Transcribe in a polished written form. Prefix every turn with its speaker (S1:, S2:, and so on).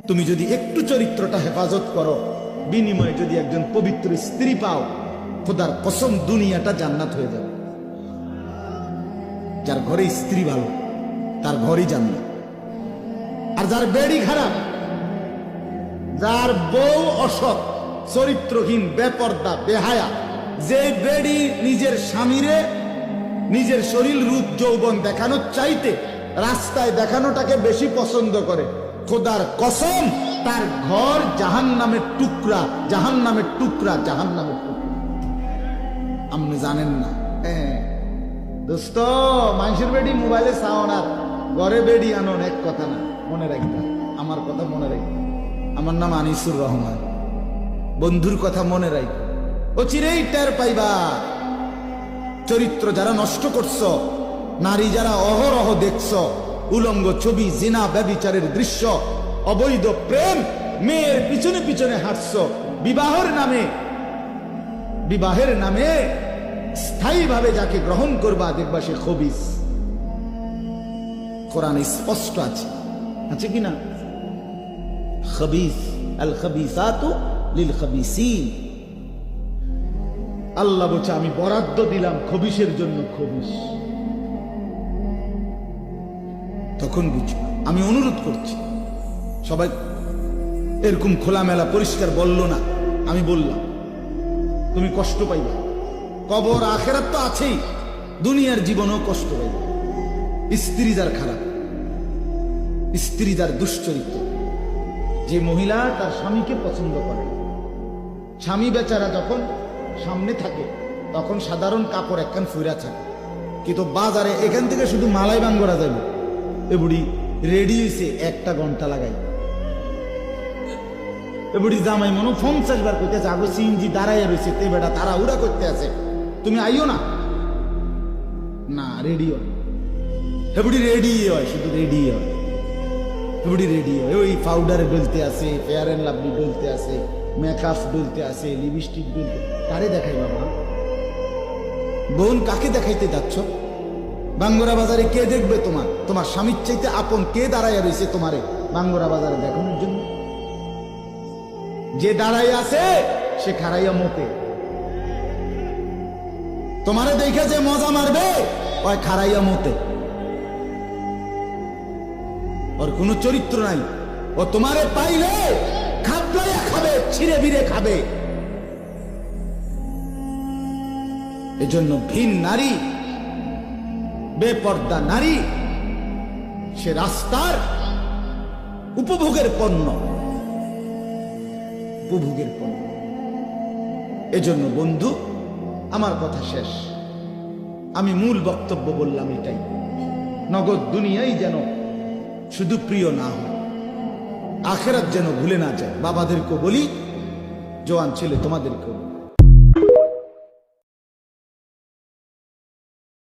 S1: তুমি যদি একটু চরিত্রটা হেফাজত করো, বিনিময়ে যদি একজন পবিত্র স্ত্রী পাও, খোদার কসম দুনিয়াটা জান্নাত হয়ে যাবে। যার ঘরে স্ত্রী ভালো তার ঘরই জান্নাত। আর যার বেড়ি খারাপ, যার বউ অসৎ, চরিত্রহীন, বেপর্দা, বেহায়া, যে বেড়ি নিজের স্বামীরে নিজের শরীর রূপ যৌবন দেখানোর চাইতে রাস্তায় দেখানোটাকে বেশি পছন্দ করে, খোদার কসম তার ঘর জাহান্নামের টুকরা, জাহান্নামের টুকরা, জাহান্নামের টুকরা। আপনি জানেন না? দোস্ত, মানুষের বেডি মোবাইলে চাওন আর ঘরে বেডি আনন এক কথা না, মনে রাখবা। আমার কথা মনে রাখবা। আমার নাম আনিসুর রহমান। বন্ধুর কথা মনে রাখ, ও চিরেই টের পাইবা। চরিত্র যারা নষ্ট করছ, নারী যারা অহরহ দেখছ, উলঙ্গ ছবি, জিনা, ব্যভিচারের দৃশ্য, অবৈধ প্রেম, মেয়ের পিছনে পিছনে হাঁটছ, বিবাহের নামে স্থায়ীভাবে যাকে গ্রহণ করবা দেখবা সে খবিস। কোরআনে স্পষ্ট আছে, আছে কিনা? খবিস, আল খবিসাতু লিল খবিসিন। আল্লাহ বলছে আমি বরাদ্দ দিলাম খবিসের জন্য খবিস। তখন বুঝো। আমি অনুরোধ করছি, সবাই এরকম খোলামেলা পরিষ্কার বলল না, আমি বললাম। তুমি কষ্ট পাইবা, কবর আখেরাত তো আছেই, দুনিয়ার জীবনেও কষ্ট পাইবা। স্ত্রী যার খারাপ, স্ত্রী যার দুশ্চরিত্র, যে মহিলা তার স্বামীকে পছন্দ করে, স্বামী বেচারা যখন সামনে থাকে তখন সাধারণ কাপড় একখান ফুইরা থাকে, কিন্তু বাজারে এখান থেকে শুধু মালাই বাঙ্গরা যাবে, এ বুড়ি রেডি হয়েছে 1 ঘন্টা লাগাই। এ বুড়ি জামাই মনে 50 বার করতেছে, আগে সিএনজি দাঁড়াইয়া রয়েছে, তে বেটা তারা উড়া করতে আছে, তুমি আইও না, না রেডি হয়। হে বুড়ি রেডি হয়, শুধু রেডি হয়, বুড়ি রেডি হয়। ওই পাউডারে ডলতে আছে, ফেয়ার এন্ড লাভলি ডলতে আছে, মেকআপ ডলতে আছে, লিপস্টিক ডলতে। কারে দেখাই বাবা? বোন, কাকে দেখাইতে যাচ্ছ? বাঙ্গরা বাজারে কে দেখবে? তোমার স্বামীর চাইতে আপন কে দাঁড়াইয়া রয়েছে তোমারে বাঙ্গরা বাজারে দেখানোর জন্য? যে দাঁড়াই আছে সে খারাইয়া মতে। তোমারে দেখে যে মজা মারবে ওই খারাইয়া মতে। ওর কোনো চরিত্র নাই, ও তোমারে পাইলে খাবলাইয়া খাবে, ছিঁড়ে বিড়ে খাবে। এজন্য ভিন নারী, বেপর্দা নারী, সে রাস্তার উপভোগের পণ্য, উপভোগের পণ্য। এজন্য বন্ধু, আমার কথা শেষ। আমি মূল বক্তব্য বললাম এটাই, নগদ দুনিয়াই যেন শুধু প্রিয় না হয়, আখেরাত যেন ভুলে না যায়। বাবাদেরকে বলি, জওয়ান ছেলে তোমাদেরকেও